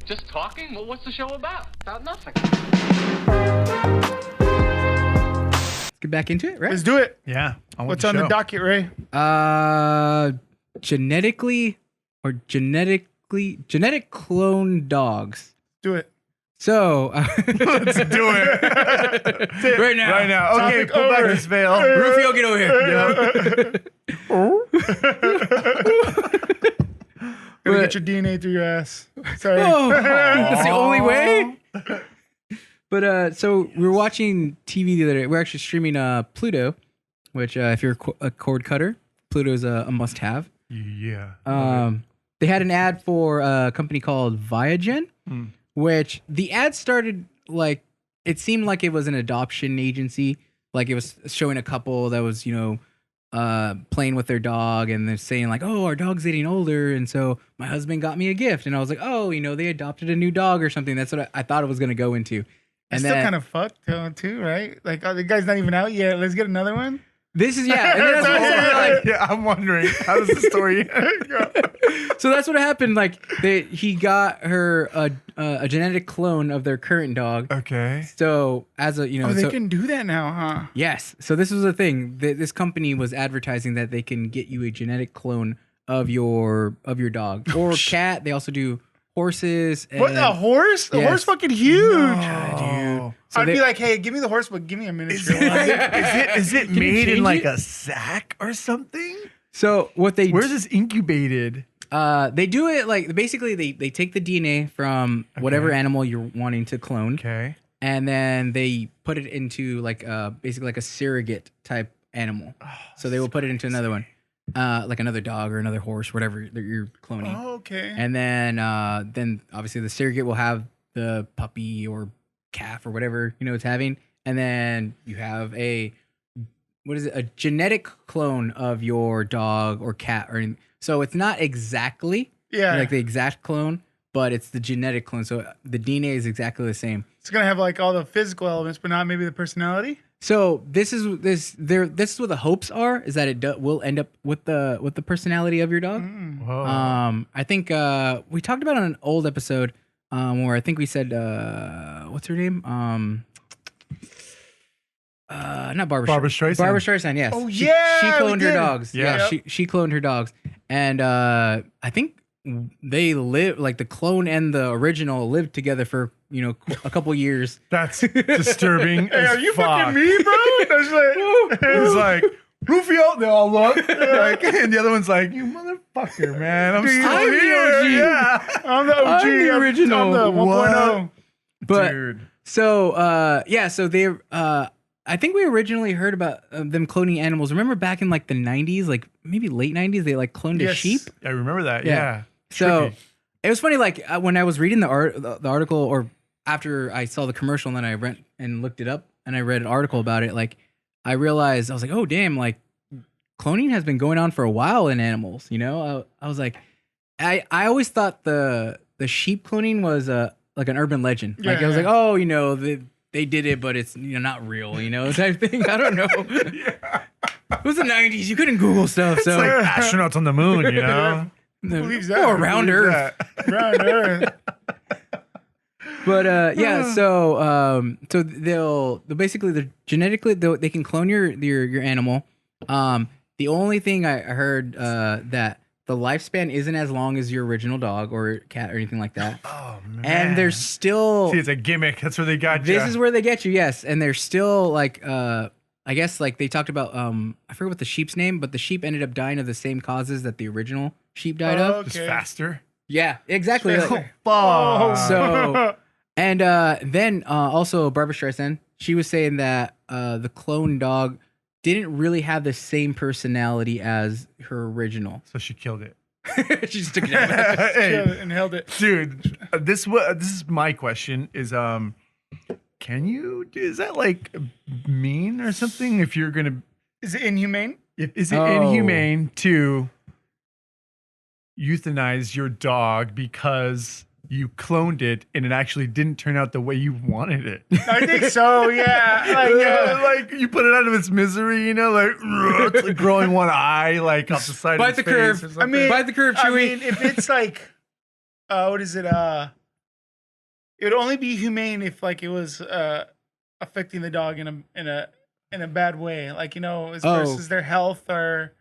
Just talking? Well, what's the show about? About nothing. Let's get back into it, right? Let's do it. Yeah. What's on the docket, Ray? Genetic clone dogs. Do it. So Let's do it. right now. Right now. Okay, Topic pull back over. this veil. Rufio, get over here. Gotta get your DNA through your ass. Sorry. Oh, that's the only way. But so we were watching TV the other day. We're actually streaming Pluto, which if you're a cord cutter, Pluto is a must-have. Yeah. They had an ad for a company called Viagen, which the ad started like it seemed like it was an adoption agency. Like it was showing a couple that was, playing with their dog, and they're saying like, "Oh, our dog's getting older, and so my husband got me a gift." And I was like, "Oh, they adopted a new dog or something." That's what I thought it was going to go into. And It's then still kind of fucked too, right? Like, oh, the guy's not even out yet. Let's get another one. this is yeah. And then that's what I said, like, Yeah, I'm wondering, how does the story end? so that's what happened. Like he got her a genetic clone of their current dog. Okay. So as a Oh, they can do that now, huh? Yes. So this was the thing. This company was advertising that they can get you a genetic clone of your dog or cat. They also do horses. And, What, a horse? The Yes. horse fucking huge. Oh. So I'd they- be like, hey, give me the horse, but give me a miniature Is it, one. is it you made in change like it? a sack or something? So what they Where's this incubated? they do it like basically they take the DNA from whatever animal you're wanting to clone, Okay. and then they put it into like basically like a surrogate type animal. So they will put it into another one, like another dog or another horse, whatever that you're cloning. Oh, okay. And then obviously the surrogate will have the puppy or calf or whatever it's having, and then you have a genetic clone of your dog or cat so it's not exactly like the exact clone, but it's the genetic clone. So the DNA is exactly the same. It's going to have like all the physical elements, but not maybe the personality. So this is what the hopes are, is that it will end up with the personality of your dog. Whoa. I think we talked about it on an old episode where I think we said what's her name? Not Barbara Streisand. Barbara Streisand, yes. Oh, She yeah, we cloned her did. dogs. Yeah. She cloned her dogs, and I think they live like the clone and the original lived together for a couple years. That's disturbing. Hey, as are you fuck. fucking me, bro? That's like, It's like, Rufio, they all look. Like, and the other one's like, you motherfucker, man. I'm still I'm the here. OG. Yeah. I'm the OG. I'm the original. I'm the 1.0. But Dude. so so they I think we originally heard about them cloning animals. Remember back in like the 90s, like maybe late 90s, they like cloned a Yes. sheep. I remember that. Yeah. Yeah. So Trippy. it was funny, like when I was reading the article, or after I saw the commercial, and then I went and looked it up, and I read an article about it. Like I realized, I was like, oh damn, like cloning has been going on for a while in animals. I was like, I always thought the sheep cloning was like an urban legend. Like I was Yeah. like, oh, they did it, but it's not real, type thing. I don't know. It was the 90s. You couldn't Google stuff, so It's like astronauts on the moon, you know? Believes that. or around Believes Earth. that. Around Earth. But yeah, so they'll basically genetically they can clone your animal. The only thing I heard that the lifespan isn't as long as your original dog or cat or anything like that. Oh, man. And there's still See, it's a gimmick. That's where they got you. this is where they get you, yes. And they're still like I guess like they talked about I forget what the sheep's name, but the sheep ended up dying of the same causes that the original sheep died of. Just Okay. faster. Yeah, exactly. Oh, Like, Fuck. so and then also Barbara Streisand, she was saying that the clone dog didn't really have the same personality as her original. So she killed it. She just took it out. Hey, and held it. dude, this is my question is is that like mean or something if you're gonna Is it inhumane? is it Oh. inhumane to euthanize your dog because you cloned it and it actually didn't turn out the way you wanted it? I think so, yeah. Like you put it out of its misery, like it's like growing one eye like off the side Bite of its the face curve. or I something. mean, Bite the curve, Chewie. if it's like, what is it? it would only be humane if like it was affecting the dog in a bad way, like versus their health or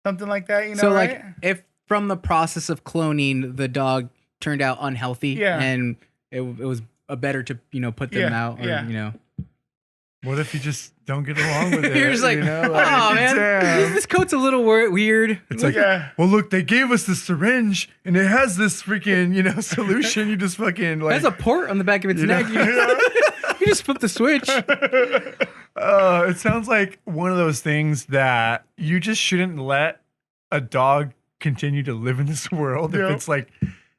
something like that. So right? like if from the process of cloning the dog turned out unhealthy, and it was better to put them out, or What if you just don't get along with it? You're just like, oh man, this coat's a little weird. It's like, well, look, they gave us the syringe and it has this freaking, solution. You just fucking like. That's a port on the back of its neck. You just flip the switch. It sounds like one of those things that you just shouldn't let a dog continue to live in this world. If it's like,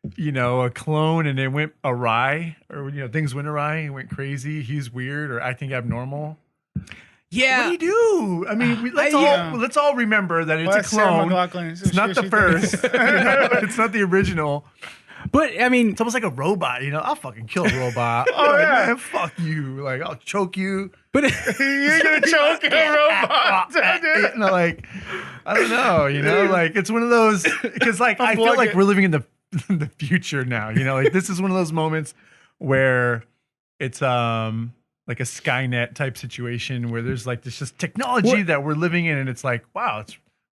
a clone and it went awry, or things went awry and went crazy. He's weird or acting abnormal. Yeah. What do you do? I mean, let's all remember that it's a clone. It's not the first. It's not the original. But I mean, it's almost like a robot. I'll fucking kill a robot. Man, fuck you. Like I'll choke you. But you're gonna choke a robot. Like I don't know. Like it's one of those because like I feel like we're living in the future now. Like this is one of those moments where it's like a Skynet type situation where there's like this just technology that we're living in, and it's like, wow,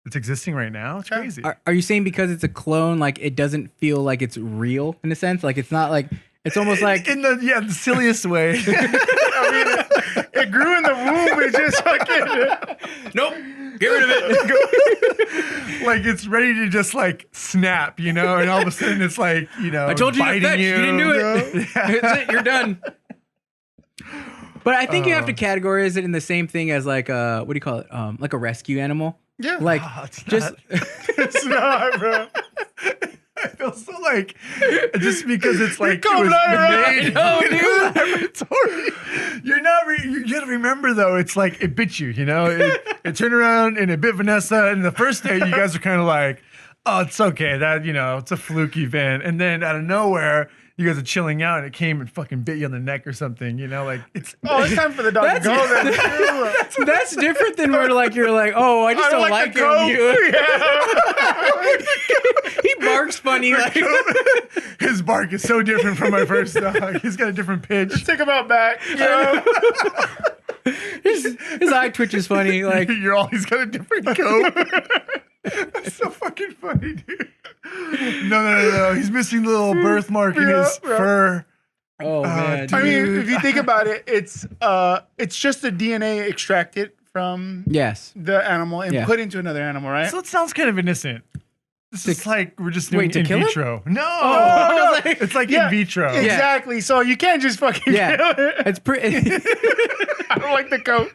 it's existing right now. It's crazy. Are you saying because it's a clone, like it doesn't feel like it's real in a sense? Like it's not like it's almost like in the silliest way. I mean, it grew in the womb. It just fucking nope. Get rid of it. Like it's ready to just like snap, and all of a sudden it's like, I told you to fetch. You didn't do it. That's it. You're done. But I think you have to categorize it in the same thing as like what do you call it? Like a rescue animal. Yeah. Like it's not, bro. I feel so like just because it's like it was made laboratory. You're not. You gotta remember though. It's like it bit you. It turned around and it bit Vanessa. And the first day, you guys are kind of like, "Oh, it's okay. That it's a fluke event." And then out of nowhere, you guys are chilling out, and it came and fucking bit you on the neck or something. Like it's. Oh, it's time for the dog to go. That's different than where like you're like, oh, I just don't like him. He barks funny. Like his bark is so different from my first dog. He's got a different pitch. Just take him out back. His eye twitch is funny. Like he's got a different coat. That's so fucking funny, dude. No. He's missing the little birthmark in his fur. Oh man. I mean, if you think about it, it's just the DNA extracted from the animal and put into another animal, right? So it sounds kind of innocent. This is like we're just doing in vitro. No, it's like in vitro. Exactly. So you can't just fucking kill it. It's pretty. I don't like the coat.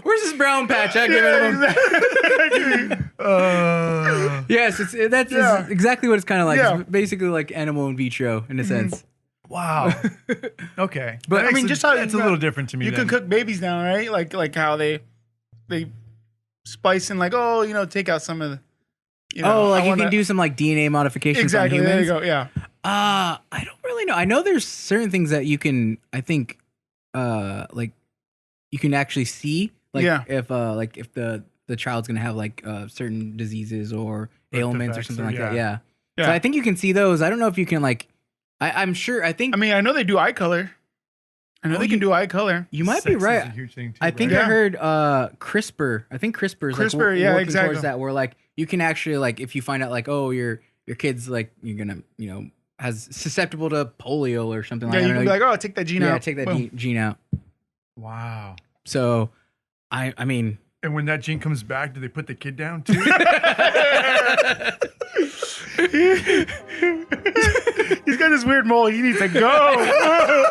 Where's this brown patch? I give it him. Yes, that's exactly what it's kind of like. Yeah. It's basically like animal in vitro in a sense. Wow. Okay, but I mean, just how it's a little different to me. You can cook babies now, right? Like how they spice in, like, take out some of the. You can do some like DNA modification. Exactly. On humans. There you go. Yeah. I don't really know. I know there's certain things that you can. I think, like, you can actually see, like, if the child's gonna have like certain diseases or ailments or something like that. Yeah. So I think you can see those. I don't know if you can like. I'm sure. I mean, I know they do eye color. I know they can do eye color. You might be right. Is a huge thing too, I think I heard CRISPR. I think CRISPR is working towards that, where like you can actually, like, if you find out like, oh, your kid's like, you're gonna has susceptible to polio or something like that. Yeah, you can be like, oh, take that gene out. Yeah, take that gene out. Wow. So, I mean, and when that gene comes back, do they put the kid down too? He's got this weird mole. He needs to go.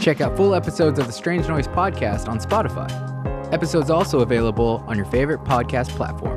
Check out full episodes of the Strange Noise podcast on Spotify. Episodes also available on your favorite podcast platform.